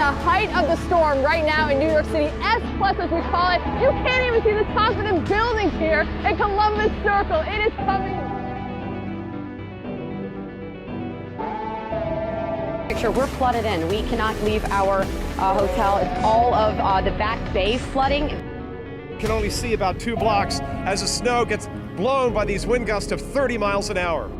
the height of the storm right now in New York City, S+ as we call it. You can't even see the top of the buildings here in Columbus Circle. It is coming. We're flooded in. We cannot leave our hotel. It's all of the back bay flooding. You can only see about 2 blocks as the snow gets blown by these wind gusts of 30 miles an hour.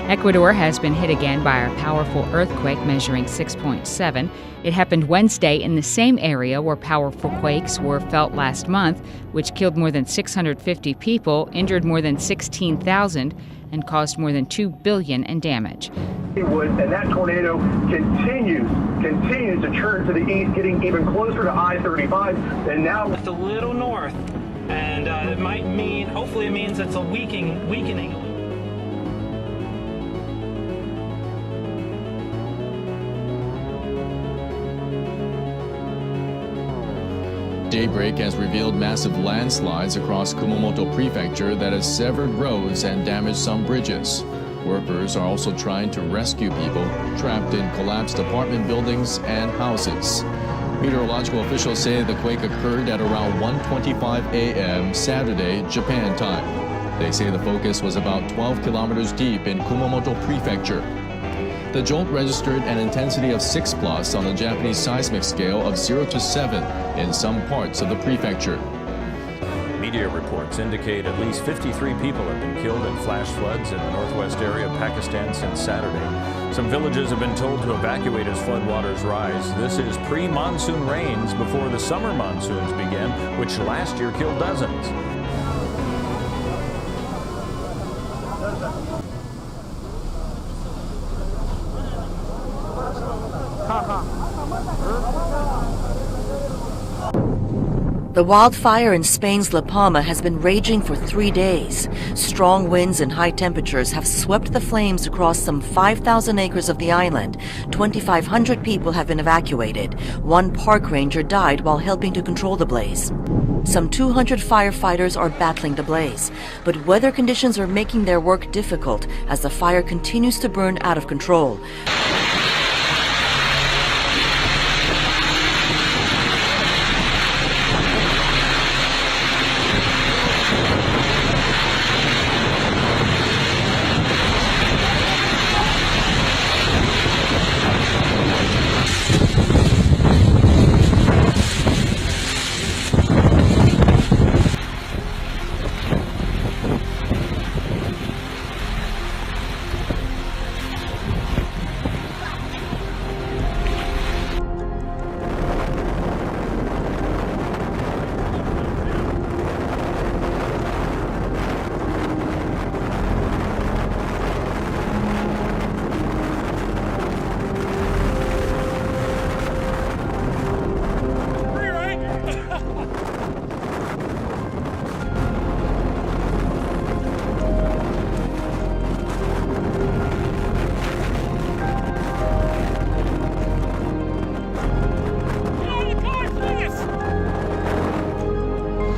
Ecuador has been hit again by a powerful earthquake measuring 6.7. It happened Wednesday in the same area where powerful quakes were felt last month, which killed more than 650 people, injured more than 16,000, and caused more than $2 billion in damage. And that tornado continues to turn to the east, getting even closer to I-35, and now it's a little north, and it might mean, hopefully it means it's a weakening. Daybreak has revealed massive landslides across Kumamoto Prefecture that has severed roads and damaged some bridges. Workers are also trying to rescue people trapped in collapsed apartment buildings and houses. Meteorological officials say the quake occurred at around 1:25 a.m. Saturday, Japan time. They say the focus was about 12 kilometers deep in Kumamoto Prefecture. The jolt registered an intensity of 6+ on the Japanese seismic scale of 0 to 7 in some parts of the prefecture. Media reports indicate at least 53 people have been killed in flash floods in the northwest area of Pakistan since Saturday. Some villages have been told to evacuate as floodwaters rise. This is pre-monsoon rains before the summer monsoons began, which last year killed dozens. The wildfire in Spain's La Palma has been raging for 3 days. Strong winds and high temperatures have swept the flames across some 5,000 acres of the island. 2,500 people have been evacuated. One park ranger died while helping to control the blaze. Some 200 firefighters are battling the blaze, but weather conditions are making their work difficult as the fire continues to burn out of control.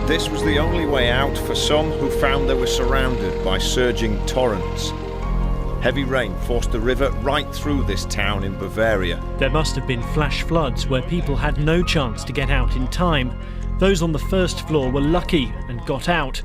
This was the only way out for some who found they were surrounded by surging torrents. Heavy rain forced the river right through this town in Bavaria. There must have been flash floods where people had no chance to get out in time. Those on the first floor were lucky and got out.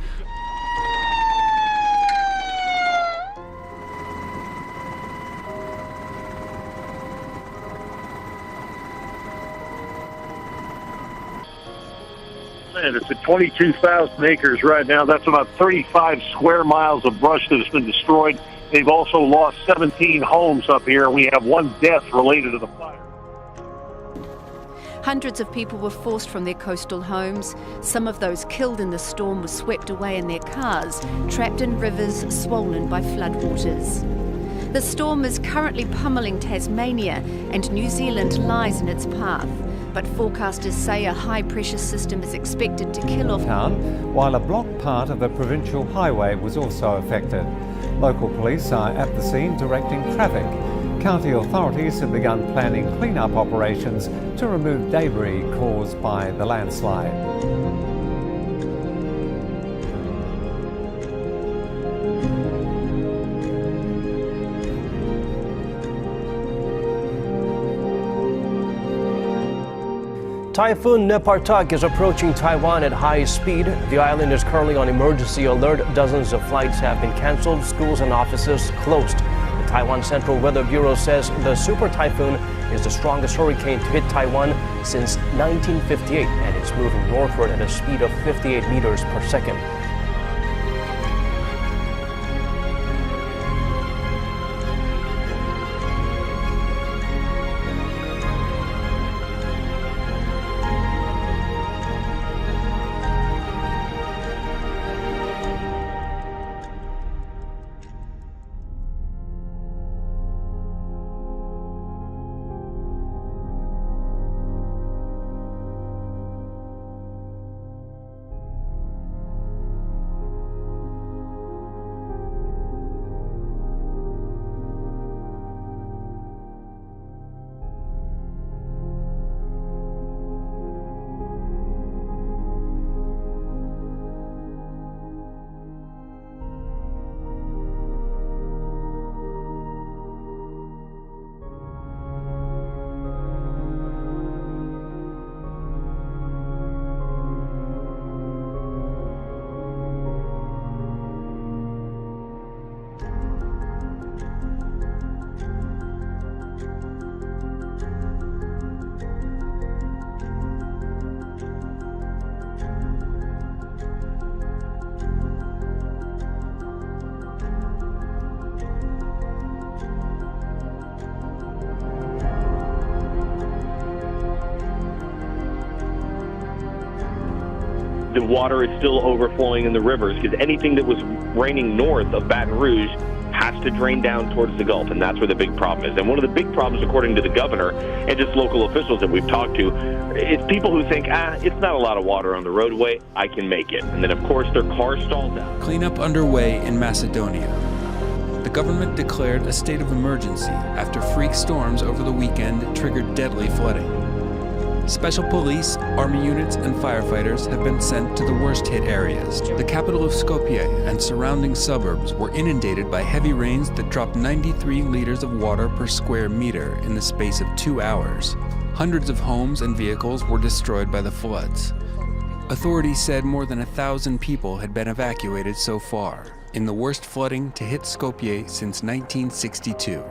It's at 22,000 acres right now. That's about 35 square miles of brush that has been destroyed. They've also lost 17 homes up here. We have one death related to the fire. Hundreds of people were forced from their coastal homes. Some of those killed in the storm were swept away in their cars, trapped in rivers swollen by floodwaters. The storm is currently pummeling Tasmania, and New Zealand lies in its path. But forecasters say a high-pressure system is expected to kill off town, while a blocked part of a provincial highway was also affected. Local police are at the scene directing traffic. County authorities have begun planning clean-up operations to remove debris caused by the landslide. Typhoon Nepartak is approaching Taiwan at high speed. The island is currently on emergency alert. Dozens of flights have been cancelled, schools and offices closed. The Taiwan Central Weather Bureau says the super typhoon is the strongest hurricane to hit Taiwan since 1958, and it's moving northward at a speed of 58 meters per second. The water is still overflowing in the rivers because anything that was raining north of Baton Rouge has to drain down towards the Gulf, and that's where the big problem is. And one of the big problems, according to the governor and just local officials that we've talked to, is people who think, it's not a lot of water on the roadway, I can make it. And then, of course, their car stalls out. Cleanup underway in Macedonia. The government declared a state of emergency after freak storms over the weekend triggered deadly flooding. Special police, army units, and firefighters have been sent to the worst-hit areas. The capital of Skopje and surrounding suburbs were inundated by heavy rains that dropped 93 liters of water per square meter in the space of 2 hours. Hundreds of homes and vehicles were destroyed by the floods. Authorities said more than 1,000 people had been evacuated so far, in the worst flooding to hit Skopje since 1962.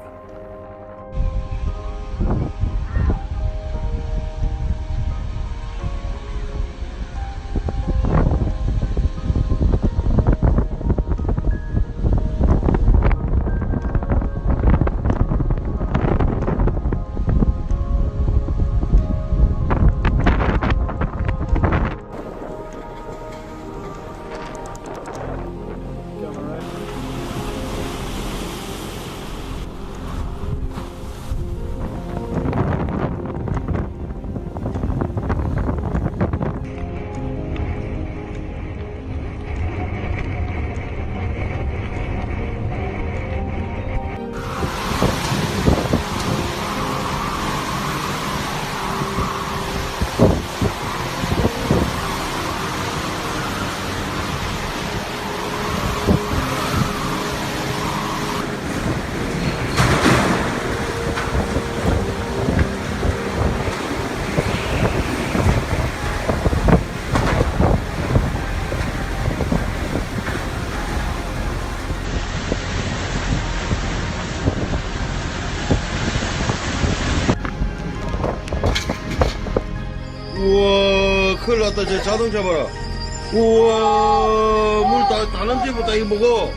우와, 큰일 났다. 저 자동차 봐라. 우와, 물 다 넘쳐버렸다. 이거 뭐고?